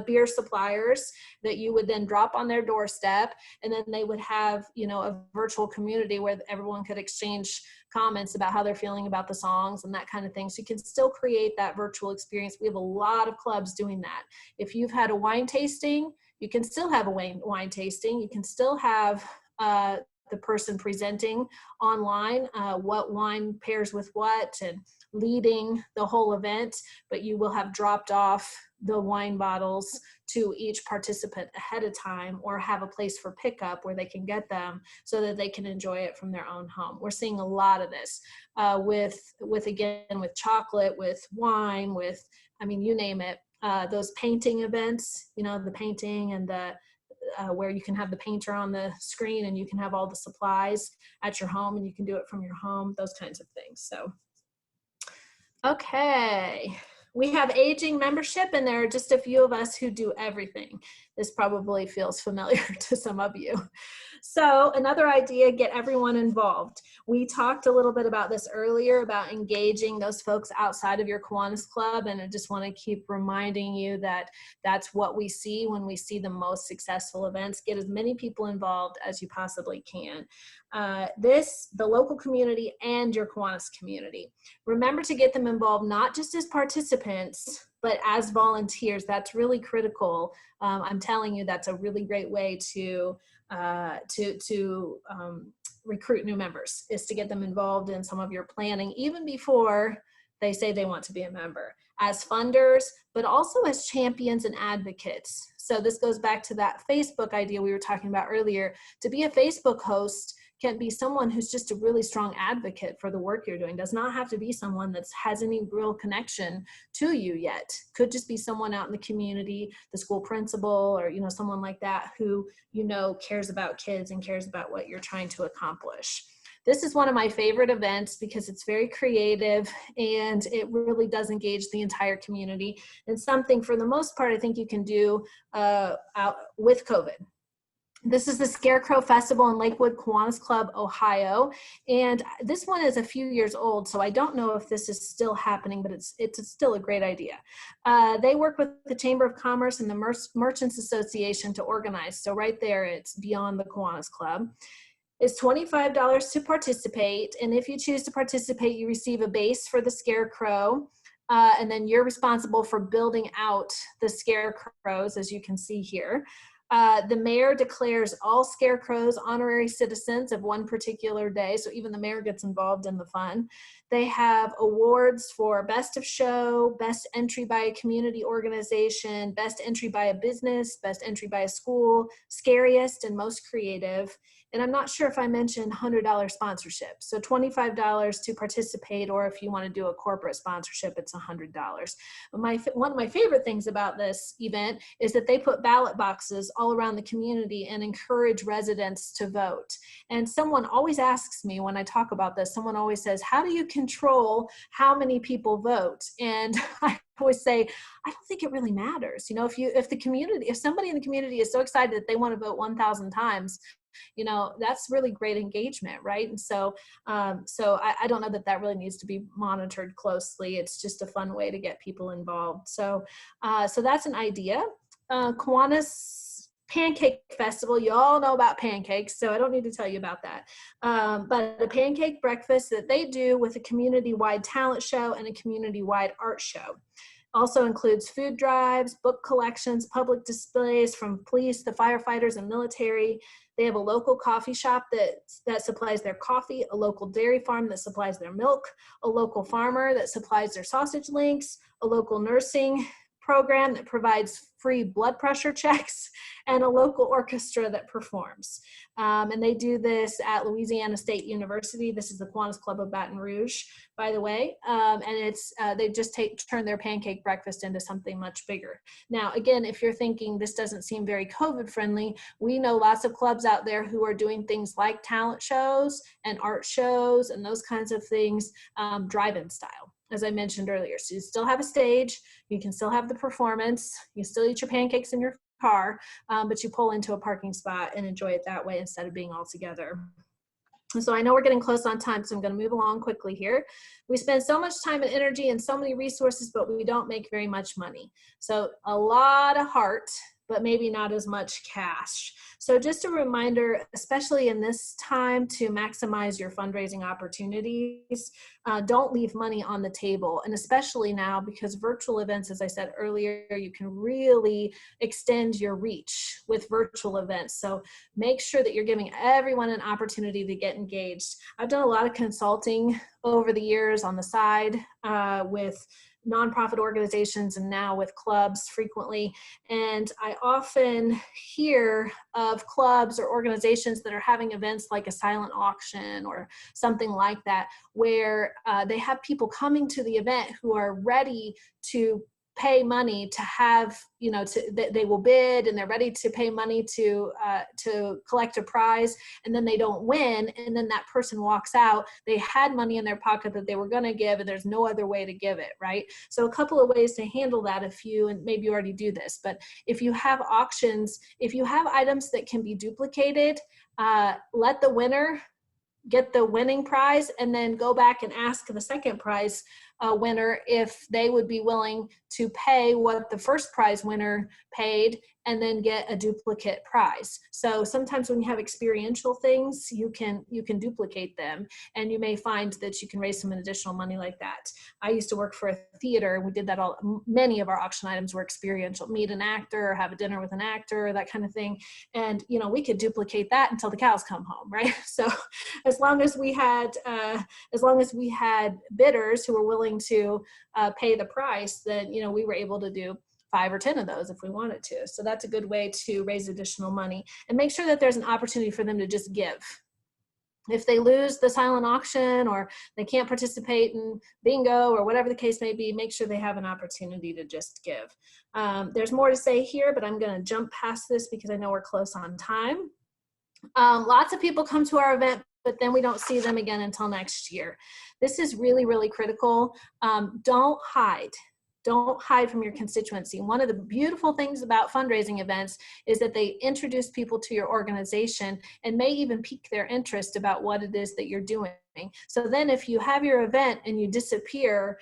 Speaker 2: beer suppliers that you would then drop on their doorstep, and then they would have, a virtual community where everyone could exchange comments about how they're feeling about the songs and that kind of thing. So you can still create that virtual experience. We have a lot of clubs doing that. If you've had a wine tasting, you can still have a wine tasting. You can still have the person presenting online what wine pairs with what and leading the whole event, but you will have dropped off the wine bottles to each participant ahead of time, or have a place for pickup where they can get them so that they can enjoy it from their own home. We're seeing a lot of this with chocolate, with wine, you name it. Those painting events, the painting and the where you can have the painter on the screen and you can have all the supplies at your home and you can do it from your home, those kinds of things. So, okay. We have aging membership, and there are just a few of us who do everything. This probably feels familiar to some of you. So another idea, get everyone involved. We talked a little bit about this earlier, about engaging those folks outside of your Kiwanis Club, and I just want to keep reminding you that that's what we see when we see the most successful events. Get as many people involved as you possibly can. The local community and your Kiwanis community. Remember to get them involved, not just as participants, but as volunteers. That's really critical. I'm telling you, that's a really great way to recruit new members, is to get them involved in some of your planning, even before they say they want to be a member, as funders, but also as champions and advocates. So this goes back to that Facebook idea we were talking about earlier. To be a Facebook host can be someone who's just a really strong advocate for the work you're doing. Does not have to be someone that has any real connection to you yet. Could just be someone out in the community, the school principal, or, you know, someone like that who, you know, cares about kids and cares about what you're trying to accomplish. This is one of my favorite events because it's very creative and it really does engage the entire community, and something for the most part I think you can do out with COVID. This is the Scarecrow Festival in Lakewood, Kiwanis Club, Ohio. And this one is a few years old, so I don't know if this is still happening, but it's still a great idea. They work with the Chamber of Commerce and the Merchants Association to organize. So right there, it's beyond the Kiwanis Club. It's $25 to participate. And if you choose to participate, you receive a base for the Scarecrow. And then you're responsible for building out the scarecrows, as you can see here. The mayor declares all scarecrows honorary citizens of one particular day, so even the mayor gets involved in the fun. They have awards for best of show, best entry by a community organization, best entry by a business, best entry by a school, scariest and most creative. And I'm not sure if I mentioned $100 sponsorship. So $25 to participate, or if you want to do a corporate sponsorship, it's $100. One of my favorite things about this event is that they put ballot boxes all around the community and encourage residents to vote. And someone always asks me when I talk about this, someone always says, how do you control how many people vote? And I always say, I don't think it really matters. You know, if somebody in the community is so excited that they want to vote 1,000 times, you know, that's really great engagement, right? And so I don't know that that really needs to be monitored closely. It's just a fun way to get people involved. So that's an idea. Kiwanis Pancake Festival, you all know about pancakes, so I don't need to tell you about that. But a pancake breakfast that they do with a community-wide talent show and a community-wide art show. Also includes food drives, book collections, public displays from police, the firefighters, and military. They have a local coffee shop that supplies their coffee, a local dairy farm that supplies their milk, a local farmer that supplies their sausage links, a local nursing program that provides free blood pressure checks, and a local orchestra that performs. And they do this at Louisiana State University. This is the Kiwanis Club of Baton Rouge, by the way. And it's they just turn their pancake breakfast into something much bigger. Now, again, if you're thinking this doesn't seem very COVID friendly, we know lots of clubs out there who are doing things like talent shows and art shows and those kinds of things, drive-in style, as I mentioned earlier. So you still have a stage, you can still have the performance, you still eat your pancakes in your car, but you pull into a parking spot and enjoy it that way instead of being all together. And so I know we're getting close on time, so I'm going to move along quickly here. We spend so much time and energy and so many resources, but we don't make very much money. So a lot of heart, but maybe not as much cash. So just a reminder, especially in this time, to maximize your fundraising opportunities. Don't leave money on the table. And especially now, because virtual events, as I said earlier, you can really extend your reach with virtual events. So make sure that you're giving everyone an opportunity to get engaged. I've done a lot of consulting over the years on the side with nonprofit organizations and now with clubs frequently. And I often hear of clubs or organizations that are having events like a silent auction or something like that, where they have people coming to the event who are ready to pay money to have, you know, they will bid and they're ready to pay money to collect a prize, and then they don't win, and then that person walks out. They had money in their pocket that they were going to give, and there's no other way to give it, right? So a couple of ways to handle that, and maybe you already do this, but if you have auctions, if you have items that can be duplicated, let the winner get the winning prize and then go back and ask the second prize winner if they would be willing to pay what the first prize winner paid and then get a duplicate prize. So sometimes when you have experiential things, you can duplicate them, and you may find that you can raise some additional money like that. I used to work for a theater, and we did that many of our auction items were experiential, meet an actor, or have a dinner with an actor, that kind of thing. And, you know, we could duplicate that until the cows come home, right? So as long as we had bidders who were willing to pay the price, then, you know, we were able to do 5 or 10 of those if we wanted to. So that's a good way to raise additional money, and make sure that there's an opportunity for them to just give. if they lose the silent auction or they can't participate in bingo or whatever the case may be, make sure they have an opportunity to just give. There's more to say here, but I'm going to jump past this because I know we're close on time. Lots of people come to our event, but then we don't see them again until next year. This is really, really critical. Don't hide. Don't hide from your constituency. One of the beautiful things about fundraising events is that they introduce people to your organization and may even pique their interest about what it is that you're doing. So then if you have your event and you disappear,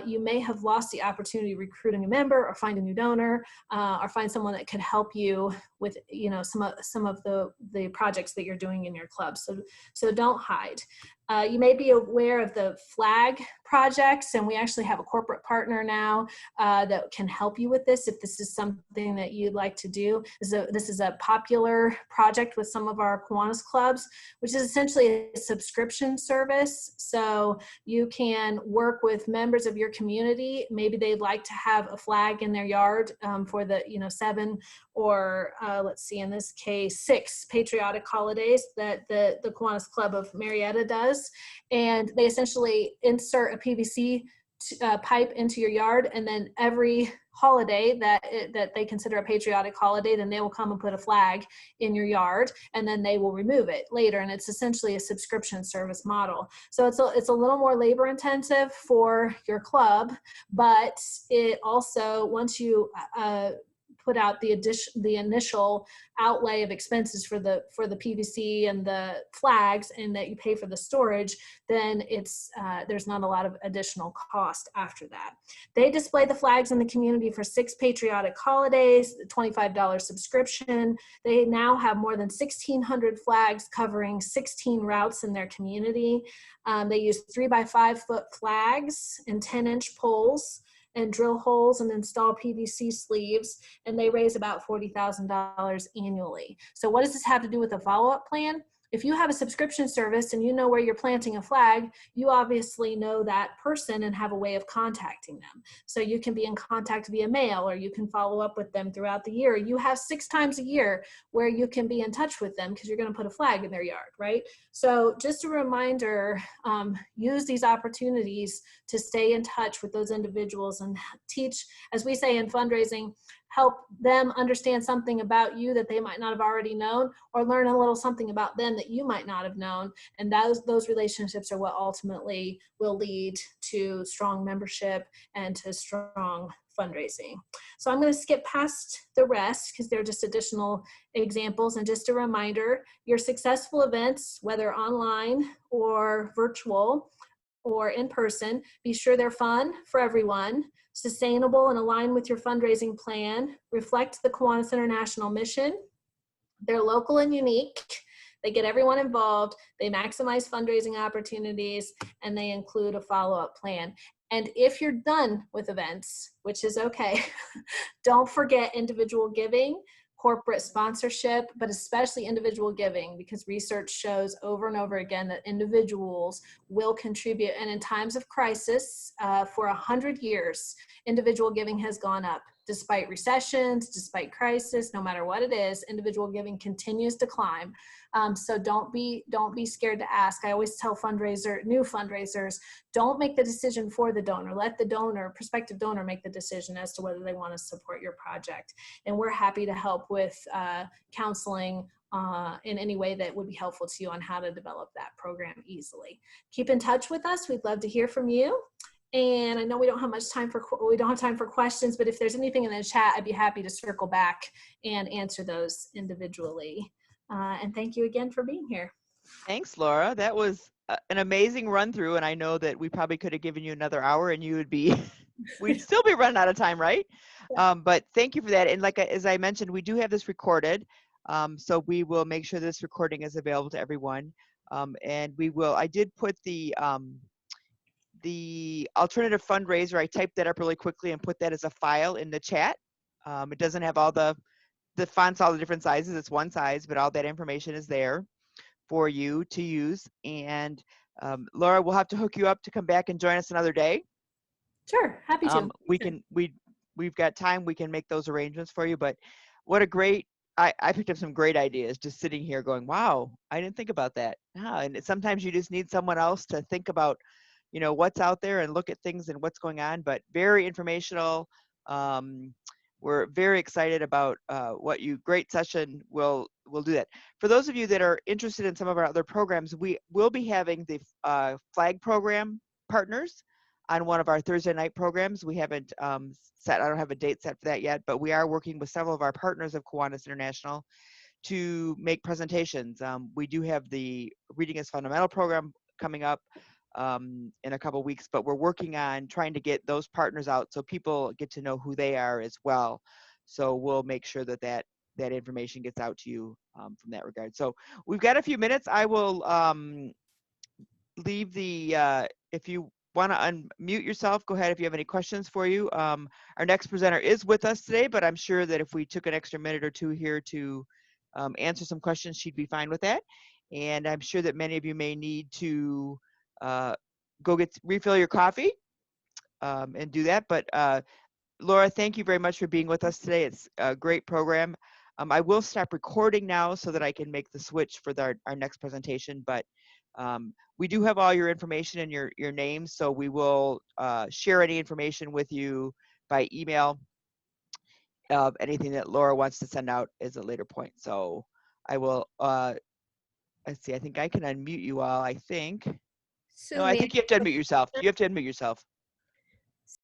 Speaker 2: you may have lost the opportunity to recruit a new member or find a new donor or find someone that could help you with, you know, some of the projects that you're doing in your club. So don't hide. You may be aware of the flag projects, and we actually have a corporate partner now that can help you with this if this is something that you'd like to do. This is a popular project with some of our Kiwanis clubs, which is essentially a subscription service. So you can work with members of your community. Maybe they'd like to have a flag in their yard for the 7 or let's see, in this case 6 patriotic holidays that the Kiwanis Club of Marietta does. And they essentially insert a PVC pipe into your yard, and then every holiday that they consider a patriotic holiday, then they will come and put a flag in your yard, and then they will remove it later. And it's essentially a subscription service model. So it's a little more labor intensive for your club, but it also, once you put out the initial outlay of expenses for the PVC and the flags, and that you pay for the storage, then it's there's not a lot of additional cost after that. They display the flags in the community for 6 patriotic holidays, $25 subscription. They now have more than 1,600 flags covering 16 routes in their community. They use 3x5 foot flags and 10-inch poles and drill holes and install PVC sleeves, and they raise about $40,000 annually. So what does this have to do with a follow-up plan? If you have a subscription service and you know where you're planting a flag, you obviously know that person and have a way of contacting them. So you can be in contact via mail, or you can follow up with them throughout the year. You have 6 times a year where you can be in touch with them because you're going to put a flag in their yard, right? So just a reminder, use these opportunities to stay in touch with those individuals and teach, as we say in fundraising, help them understand something about you that they might not have already known, or learn a little something about them that you might not have known. And those relationships are what ultimately will lead to strong membership and to strong fundraising. So I'm going to skip past the rest because they're just additional examples. And just a reminder, your successful events, whether online or virtual or in person, be sure they're fun for everyone, sustainable and aligned with your fundraising plan, reflect the Kiwanis International mission. They're local and unique. They get everyone involved. They maximize fundraising opportunities, and they include a follow-up plan. And if you're done with events, which is okay, don't forget individual giving, corporate sponsorship, but especially individual giving, because research shows over and over again that individuals will contribute. And in times of crisis, for 100 years, individual giving has gone up. Despite recessions, despite crisis, no matter what it is, individual giving continues to climb. So don't be scared to ask. I always tell new fundraisers, don't make the decision for the donor. Let the prospective donor make the decision as to whether they want to support your project. And we're happy to help with counseling in any way that would be helpful to you on how to develop that program easily. Keep in touch with us. We'd love to hear from you. And I know we don't have time for questions, but if there's anything in the chat, I'd be happy to circle back and answer those individually. And thank you again for being here.
Speaker 1: Thanks, Laura. That was an amazing run through, and I know that we probably could have given you another hour and you would be, we'd still be running out of time, right?
Speaker 2: Yeah.
Speaker 1: But thank you for that. And as I mentioned, we do have this recorded. So we will make sure this recording is available to everyone. And I did put the alternative fundraiser, I typed that up really quickly and put that as a file in the chat. It doesn't have all the fonts, all the different sizes. It's one size, but all that information is there for you to use. And Laura, we'll have to hook you up to come back and join us another day.
Speaker 2: Sure, happy to.
Speaker 1: We've got time. We can make those arrangements for you. But what a great I picked up some great ideas just sitting here going, wow, I didn't think about that. And sometimes you just need someone else to think about, what's out there and look at things and what's going on, but very informational. Um, we're very excited about great session. We'll do that. For those of you that are interested in some of our other programs, we will be having the flag program partners on one of our Thursday night programs. We haven't I don't have a date set for that yet, but we are working with several of our partners of Kiwanis International to make presentations. We do have the Reading is Fundamental program coming up in a couple weeks, but we're working on trying to get those partners out so people get to know who they are as well. So we'll make sure that information gets out to you from that regard. So we've got a few minutes. I will leave if you want to unmute yourself, go ahead if you have any questions for you. Our next presenter is with us today, but I'm sure that if we took an extra minute or two here to answer some questions, she'd be fine with that. And I'm sure that many of you may need to go refill your coffee and do that. But Lora, thank you very much for being with us today. It's a great program. I will stop recording now so that I can make the switch for our next presentation, but we do have all your information and your names, so we will share any information with you by email of anything that Laura wants to send out as a later point. So I will, let's see, I think I can unmute you all, I think. No, I
Speaker 2: Sumi,
Speaker 1: think you have to unmute yourself. You have to unmute yourself.